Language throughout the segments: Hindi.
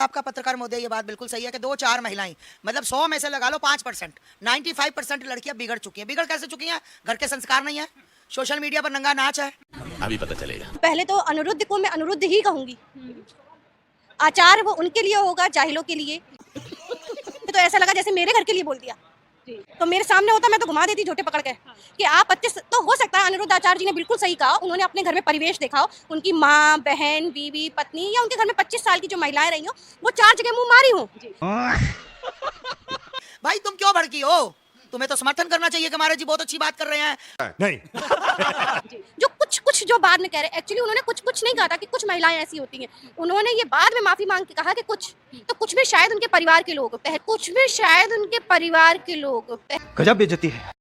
आपका पत्रकार महोदय ये बात बिल्कुल सही है कि 2-4 महिलाएं, मतलब 100 में से लगा लो 5%, 95% लड़कियां बिगड़ चुकी हैं। बिगड़ कैसे चुकी हैं? घर के संस्कार नहीं है, सोशल मीडिया पर नंगा नाच है। अभी पता चलेगा। पहले तो अनिरुद्ध को मैं अनिरुद्ध ही कहूंगी। आचार वो उनके लिए होगा, जाहिलों के लिए। तो ऐसा लगा जैसे मेरे घर के लिए बोल दिया। तो मेरे सामने होता मैं तो घुमा देती झोटे पकड़ के कि आप 25। तो हो सकता है अनिरुद्ध आचार्य जी ने बिल्कुल सही कहा, उन्होंने अपने घर में परिवेश देखा हो, उनकी माँ, बहन, बीवी, पत्नी या उनके घर में 25 साल की जो महिलाएं रही हो वो 4 जगह मुंह मारी हो। भाई तुम क्यों भड़की हो? तुम्हें तो समर्थन करना चाहिए कि महाराज जी बहुत अच्छी बात कर रहे हैं। नहीं जो कुछ जो बाद में कह रहे, एक्चुअली उन्होंने कुछ नहीं कहा था कि कुछ महिलाएं ऐसी होती हैं। उन्होंने ये बाद में माफी मांग के कहा कि कुछ भी शायद उनके परिवार के लोग, कुछ भी शायद उनके परिवार के लोग। गजब बेइज्जती है।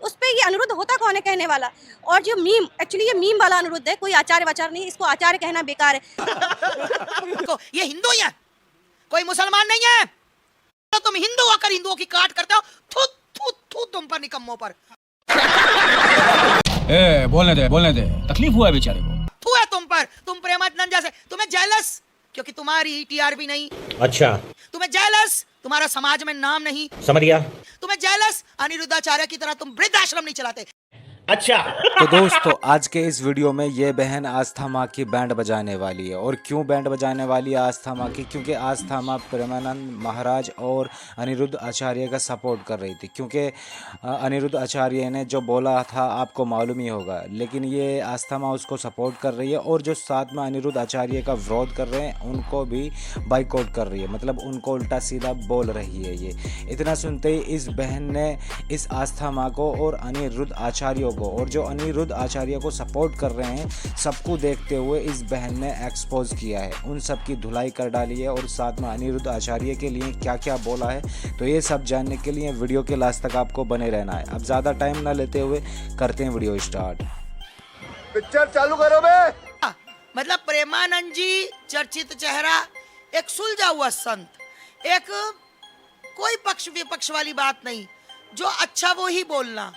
उस पे ये अनिरुद्ध होता कौन है कहने वाला? और जो मीम, एक्चुअली ये मीम वाला अनिरुद्ध है, कोई आचार्य वाचार नहीं, इसको आचार्य कहना बेकार है। तो ये हिंदू ही है, कोई मुसलमान नहीं है। तो तुम हिंदू होकर हिंदुओं की काट करते हो। थू थू थू तुम पर, निकम्मों पर। बोलने दे, तकलीफ हुआ है बेचारे को। थू है तुम पर, तुम प्रेमानंद जैसे। तुम्हें जेलस क्योंकि तुम्हारी टीआरपी नहीं। अच्छा, तुम्हें जेलस तुम्हारा समाज में नाम नहीं। समझ गया। तुम्हें जेलस अनिरुद्धाचार्य की तरह तुम वृद्धाश्रम नहीं चलाते। अच्छा। तो दोस्तों आज के इस वीडियो में ये बहन आस्था माँ की बैंड बजाने वाली है। और क्यों बैंड बजाने वाली है आस्था माँ की? क्योंकि आस्था माँ प्रेमानंद महाराज और अनिरुद्ध आचार्य का सपोर्ट कर रही थी। क्योंकि अनिरुद्ध आचार्य ने जो बोला था आपको मालूम ही होगा, लेकिन ये आस्था माँ उसको सपोर्ट कर रही है। और जो साथ में अनिरुद्ध आचार्य का विरोध कर रहे हैं उनको भी बाइकआउट कर रही है, मतलब उनको उल्टा सीधा बोल रही है। ये इतना सुनते ही इस बहन ने इस आस्था माँ को और अनिरुद्ध आचार्य को और जो अनिरुद्ध आचार्य को सपोर्ट कर रहे हैं सबको देखते हुए इस बहन ने एक्सपोज किया है, उन सब की धुलाई कर डाली है। और साथ में अनिरुद्ध आचार्य के लिए क्या क्या बोला है, तो ये सब जानने के लिए वीडियो के लास्ट तक आपको बने रहना है। अब ज़्यादा टाइम ना लेते हुए करते हैं वीडियो स्टार्ट। पिक्चर चालू करो बे। मतलब प्रेमानंद जी चर्चित चेहरा, एक सुलझा हुआ संत, एक कोई पक्ष विपक्ष वाली बात नहीं, जो अच्छा वो ही बोलना।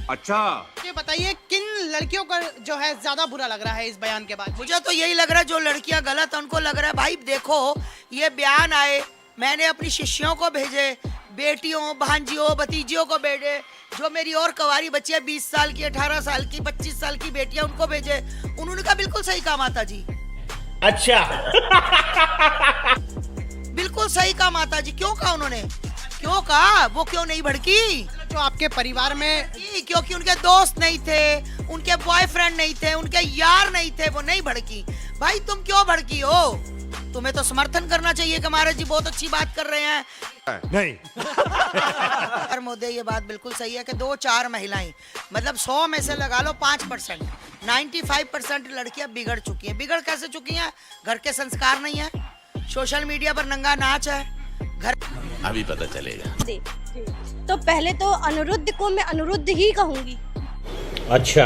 अच्छा, ये बताइए किन लड़कियों का जो है ज्यादा बुरा लग रहा है इस बयान के बाद? मुझे तो यही लग रहा है जो लड़कियां गलत हैं उनको लग रहा है। भाई देखो ये बयान आए, मैंने अपनी शिष्यों को भेजे, बेटियों, भांजियों, भतीजियों को भेजे, जो मेरी और कवारी बच्ची है 20 साल की, 18 साल की, 25 साल की बेटियां, उनको भेजे। उन्होंने कहा बिल्कुल सही कहा माता जी। अच्छा। बिल्कुल सही कहा माता जी। क्यों कहा उन्होंने? क्यों कहा? वो क्यों नहीं भड़की? जो आपके परिवार में, क्योंकि उनके दोस्त नहीं थे, उनके बॉयफ्रेंड नहीं थे, उनके यार नहीं थे, वो नहीं भड़की। भाई तुम क्यों भड़की हो? तुम्हें तो समर्थन करना चाहिए कि महाराज जी बहुत अच्छी बात कर रहे हैं। नहीं महोदय ये बात बिल्कुल सही है कि 2-4 महिलाएं, मतलब 100 में से लगा लो 5%, 95% लड़कियां बिगड़ चुकी हैं। बिगड़ कैसे चुकी हैं? घर के संस्कार नहीं है, सोशल मीडिया पर नंगा नाच है। घर अभी पता चलेगा। तो पहले तो अनिरुद्ध को मैं अनिरुद्ध ही कहूंगी। अच्छा।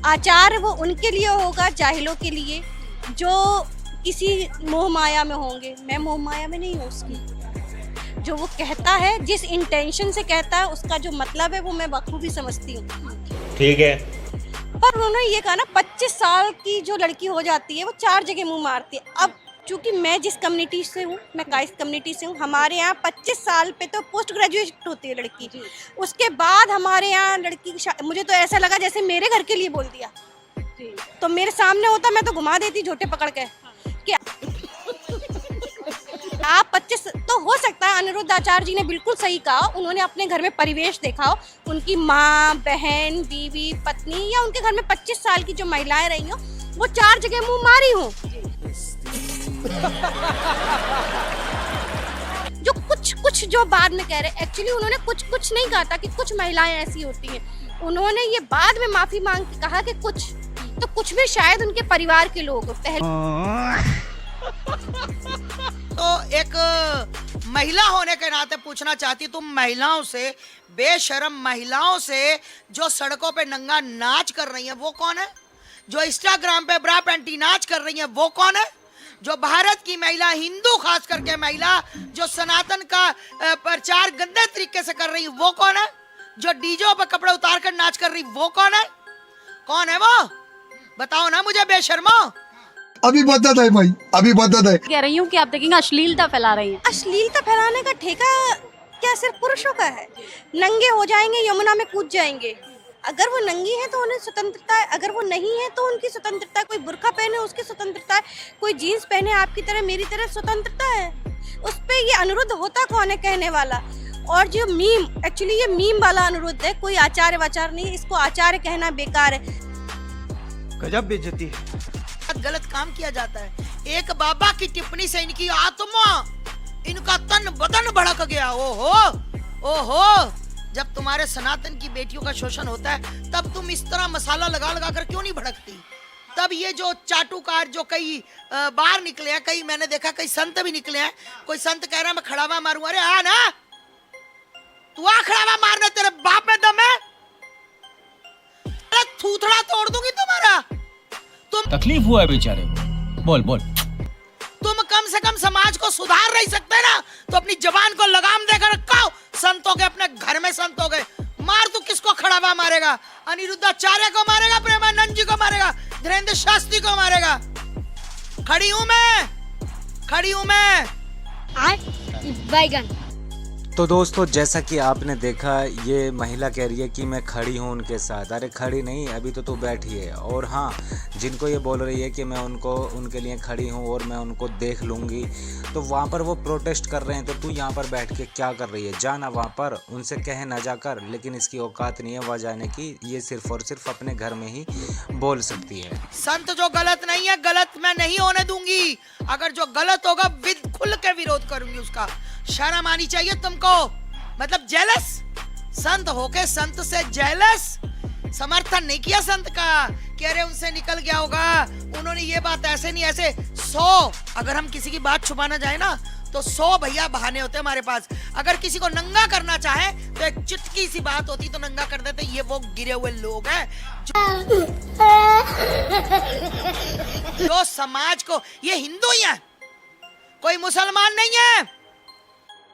आचार वो उनके लिए होगा, जाहिलों के लिए, जो किसी मोह माया में होंगे। मैं मोह माया में नहीं हूँ उसकी। जो वो कहता है, जिस इंटेंशन से कहता है, उसका जो मतलब है वो मैं बखूबी समझती हूँ। ठीक है। पर उन्होंने ये कहा ना 25 साल की जो लड़की हो जाती है वो 4 जगह मुंह मारती है। अब चूंकि मैं जिस कम्युनिटी से हूँ, मैं काइस्ट कम्युनिटी से हूँ, हमारे यहाँ 25 साल पे तो पोस्ट ग्रेजुएट होती है लड़की। उसके बाद हमारे यहाँ लड़की, मुझे तो ऐसा लगा जैसे मेरे घर के लिए बोल दिया। तो मेरे सामने होता मैं तो घुमा देती झोटे पकड़ के कि आप 25। तो हो सकता है अनिरुद्ध आचार्य जी ने बिल्कुल सही कहा, उन्होंने अपने घर में परिवेश देखा हो, उनकी माँ, बहन, बीवी, पत्नी या उनके घर में 25 साल की जो महिलाएं रही हो वो 4 जगह मुंह मारी हो। जो कुछ जो बाद में कह रहे, एक्चुअली उन्होंने कुछ नहीं कहा था कि कुछ महिलाएं ऐसी होती हैं। उन्होंने ये बाद में माफी मांग के कहा कि कुछ भी शायद उनके परिवार के लोग। तो एक महिला होने के नाते पूछना चाहती, तुम महिलाओं से, बेशरम महिलाओं से जो सड़कों पे नंगा नाच कर रही हैं वो कौन है? जो इंस्टाग्राम पे ब्रा पैंटी नाच कर रही हैं वो कौन है? जो भारत की महिला, हिंदू खास करके महिला, जो सनातन का प्रचार गंदे तरीके से कर रही वो कौन है? जो डीजे पर कपड़े उतार कर नाच कर रही वो कौन है? कौन है वो? बताओ ना मुझे बेशर्मो। अभी बदत है भाई, अभी बदत है। कह रही हूँ कि आप देखेंगे अश्लीलता फैला रही हैं। अश्लीलता फैलाने का ठेका क्या सिर्फ पुरुषों का है? नंगे हो जाएंगे, यमुना में कूद जाएंगे। अगर वो नंगी है तो उन्हें स्वतंत्रता है, अगर वो नहीं है तो उनकी स्वतंत्रता है। कोई बुर्का पहने उसकी स्वतंत्रता है, कोई जीन्स पहने आपकी तरह मेरी तरह स्वतंत्रता है। उस पे ये अनुरुद्ध होता कौन है कहने वाला? और जो मीम, एक्चुअली ये मीम वाला अनुरुद्ध है, कोई आचार्य वाचार नहीं, इसको आचार्य कहना बेकार है। गजब बेइज्जती है। गलत काम किया जाता है। एक बाबा की टिप्पणी से इनकी आत्मा, इनका तन बदन भड़क गया। ओहो ओहो, जब तुम्हारे सनातन की बेटियों का शोषण होता है तब तुम इस तरह मसाला लगा लगा कर क्यों नहीं भड़कती? तब ये जो चाटुकार जो कई बार निकले हैं, कई मैंने देखा कई संत भी निकले हैं। कोई संत कह रहा है मैं खड़ावा मारूं, अरे आ ना, तू आ खड़ावा मारने, तेरे बाप में दम है? अरे थूथड़ा तोड़ दूंगी तुम्हारा। तुम तकलीफ हुआ है बेचारे को, बोल बोल। तुम कम से कम समाज को सुधार नहीं सकते ना, तो अपनी जबान को लगाम देकर रखो। संत हो गए, अपने घर में संत हो गए, मार तू किसको खड़ावा मारेगा? अनिरुद्धाचार्य को मारेगा, प्रेमानंद जी को मारेगा, धीरेन्द्र शास्त्री को मारेगा। खड़ी हूं मैं बैगन। तो दोस्तों, जैसा कि आपने देखा, ये महिला कह रही है कि मैं खड़ी हूँ उनके साथ। अरे खड़ी नहीं, अभी तो तू बैठी है। और हाँ, जिनको ये बोल रही है कि मैं उनके लिए खड़ी हूँ और मैं उनको देख लूँगी, तो वहाँ पर वो प्रोटेस्ट कर रहे हैं, तो तू यहाँ पर बैठ के क्या कर रही है? जाना वहाँ पर, उनसे कहे ना जाकर। लेकिन इसकी औकात नहीं है वहाँ जाने की, ये सिर्फ और सिर्फ अपने घर में ही बोल सकती है। संत जो गलत नहीं है, गलत मैं नहीं होने दूंगी। अगर जो गलत होगा खुल के विरोध करूंगी उसका। शर्म आनी चाहिए तुमको। मतलब जेलस, संत होके संत से जेलस, समर्थन नहीं किया संत का कि अरे उनसे निकल गया होगा, उन्होंने ये बात ऐसे नहीं ऐसे। 100 अगर हम किसी की बात छुपाना चाहे ना, तो 100 भैया बहाने होते हैं हमारे पास। अगर किसी को नंगा करना चाहे तो एक चुटकी सी बात होती तो नंगा कर देते। ये वो गिरे हुए लोग हैं जो समाज को, ये हिंदू ही है, कोई मुसलमान नहीं है।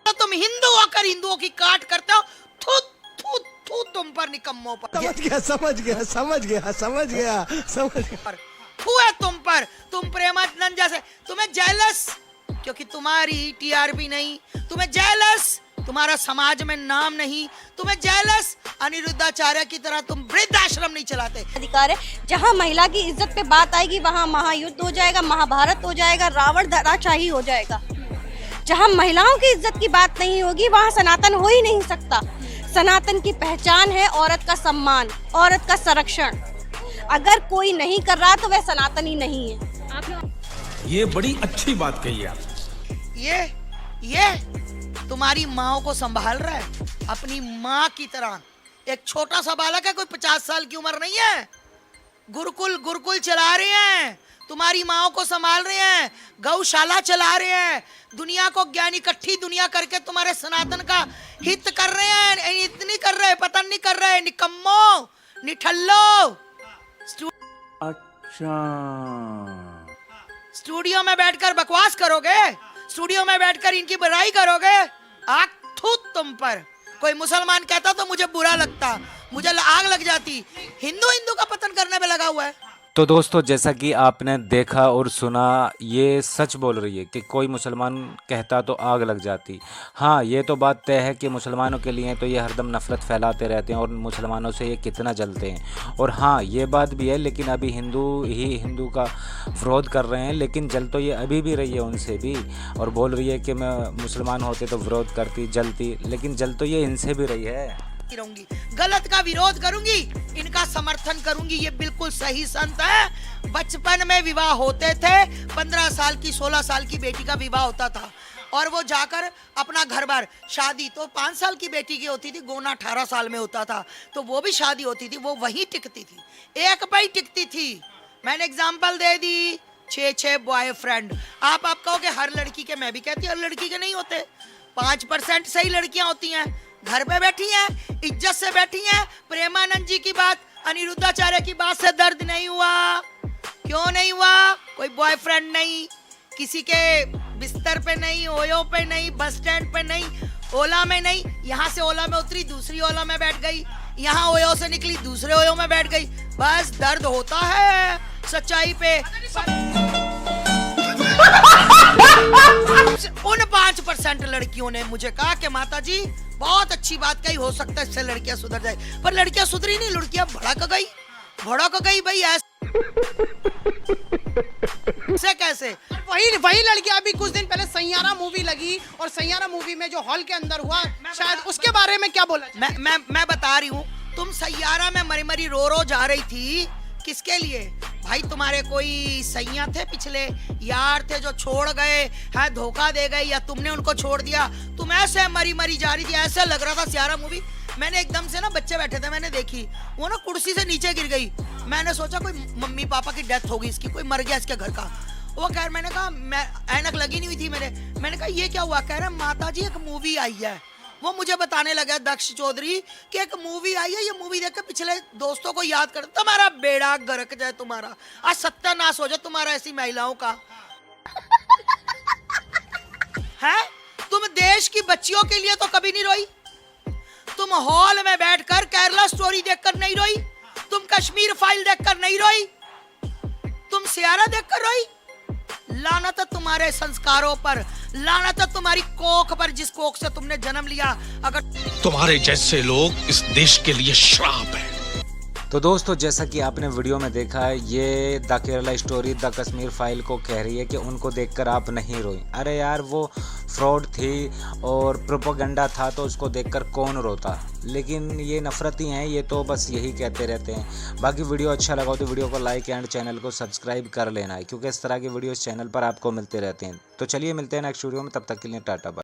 तो तुम हिंदू होकर हिंदुओं की काट करते हो। थू थू थू तुम पर, निकम्मों पर। समझ गया। थू है तुम पर। तुम प्रेमानंद जैसे, तुम्हें जेलस क्योंकि तुम्हारी टीआरपी नहीं, तुम्हें जेलस तुम्हारा समाज में नाम नहीं, तुम्हें जेलस अनिरुद्धाचार्य की तरह तुम वृद्धाश्रम नहीं चलाते। अधिकार है, जहाँ महिला की इज्जत पे बात आएगी वहाँ महायुद्ध हो जाएगा, महाभारत हो जाएगा, रावण धराशायी हो जाएगा। जहाँ महिलाओं की इज्जत की बात नहीं होगी वहाँ सनातन हो ही नहीं सकता। सनातन की पहचान है औरत का सम्मान, औरत का संरक्षण। अगर कोई नहीं कर रहा तो वह सनातनी नहीं है। ये बड़ी अच्छी बात कही आप। ये तुम्हारी माँ को संभाल रहा है अपनी माँ की तरह। एक छोटा सा बालक है, कोई 50 साल की उम्र नहीं है। गुरुकुल चला रहे हैं, तुम्हारी माँ को संभाल रहे हैं, गौशाला चला रहे हैं, दुनिया को ज्ञान इकट्ठी दुनिया करके तुम्हारे सनातन का हित कर रहे हैं। इतनी कर रहे, पतन नहीं कर रहे, निकम्मो, निठल्लो। अच्छा, स्टूडियो में बैठकर बकवास करोगे, स्टूडियो में बैठकर इनकी बुराई करोगे, आग थूत तुम पर। कोई मुसलमान कहता तो मुझे बुरा लगता, मुझे आग लग जाती। हिंदू का पतन करने में लगा हुआ है। तो दोस्तों, जैसा कि आपने देखा और सुना, ये सच बोल रही है कि कोई मुसलमान कहता तो आग लग जाती। हाँ, ये तो बात तय है कि मुसलमानों के लिए तो ये हरदम नफरत फैलाते रहते हैं और मुसलमानों से ये कितना जलते हैं। और हाँ, ये बात भी है, लेकिन अभी हिंदू का विरोध कर रहे हैं, लेकिन जल तो ये अभी भी रही है उनसे भी। और बोल रही है कि मैं मुसलमान होते तो विरोध करती, जलती, लेकिन जल तो ये इनसे भी रही है। रहूंगी, गलत का विरोध करूंगी, इनका समर्थन करूंगी। ये बिल्कुल सही संत है। बचपन में विवाह होते थे, 15 साल की 16 साल की बेटी का विवाह होता था और वो जाकर अपना घर बार, शादी तो 5 साल की बेटी की होती थी, गोना 18 साल में होता था, तो वो भी शादी होती थी, वो वहीं टिकती थी, एक पे ही टिकती थी। मैंने एग्जाम्पल दे दी, 6 बॉयफ्रेंड। आप कहोगे हर लड़की के, मैं भी कहती हूँ हर लड़की के नहीं होते, 5% सही लड़कियां होती हैं, घर पे बैठी हैं, इज्जत से बैठी हैं। प्रेमानंद जी की बात, अनिरुद्धाचार्य की बात से दर्द नहीं हुआ। क्यों नहीं हुआ? कोई बॉयफ्रेंड नहीं, किसी के बिस्तर पे नहीं, ओयो पे नहीं, बस स्टैंड पे नहीं, ओला में नहीं। यहाँ से ओला में उतरी, दूसरी ओला में बैठ गई, यहाँ ओयो से निकली, दूसरे ओयो में बैठ गई। बस दर्द होता है सच्चाई पे। उन 5% लड़कियों ने मुझे कहा कि माता जी बहुत अच्छी बात कही, हो सकता है इससे लड़कियां सुधर जाए, पर लड़कियां सुधरी नहीं, लड़कियां भड़क गई भाई। ऐसे कैसे? वही लड़की अभी कुछ दिन पहले सैयारा मूवी लगी, और सैयारा मूवी में जो हॉल के अंदर हुआ, शायद उसके बारे में क्या बोला? मैं बता रही हूँ, तुम सैयारा में मरी मरी रो जा रही थी, किसके लिए भाई? तुम्हारे कोई सैया थे, पिछले यार थे जो छोड़ गए हैं, धोखा दे गए, या तुमने उनको छोड़ दिया? तुम ऐसे मरी मरी जा रही थी, ऐसे लग रहा था सैयारा मूवी। मैंने एकदम से ना, बच्चे बैठे थे, मैंने देखी, वो ना कुर्सी से नीचे गिर गई। मैंने सोचा कोई मम्मी पापा की डेथ हो गई इसकी, कोई मर गया इसके घर का। वो खैर, मैंने कहा, मैं ऐनक लगी नहीं हुई थी मैंने कहा ये क्या हुआ? कह रहे माता जी एक मूवी आई है। वो मुझे बताने लगा दक्ष चौधरी कि एक मूवी आई है, ये मूवी देख के पिछले दोस्तों को याद कर, तुम्हारा बेड़ा गर्क जाए, तुम्हारा आज सत्यानाश हो जाए तुम्हारा ऐसी महिलाओं का। है तुम देश की बच्चियों के लिए तो कभी नहीं रोई? तुम हॉल में बैठकर केरला स्टोरी देखकर नहीं रोई? तुम कश्मीर फाइल देखकर नहीं रोई? तुम सैयारा देखकर रोई? लानत है तुम्हारे संस्कारों पर, लानत है तुम्हारी कोख पर, जिस कोख से तुमने जन्म लिया। अगर तुम्हारे जैसे लोग इस देश के लिए श्राप है। तो दोस्तों, जैसा कि आपने वीडियो में देखा है, ये the Kerala story the Kashmir file को कह रही है कि उनको देखकर आप नहीं रोई। अरे यार, वो फ्रॉड थी और प्रोपेगेंडा था, तो उसको देखकर कौन रोता? लेकिन ये नफरती हैं, ये तो बस यही कहते रहते हैं। बाकी वीडियो अच्छा लगा हो तो वीडियो को लाइक एंड चैनल को सब्सक्राइब कर लेना है, क्योंकि इस तरह की वीडियो इस चैनल पर आपको मिलते रहते हैं। तो चलिए मिलते हैं नेक्स्ट वीडियो में, तब तक के लिए टाटा बाय।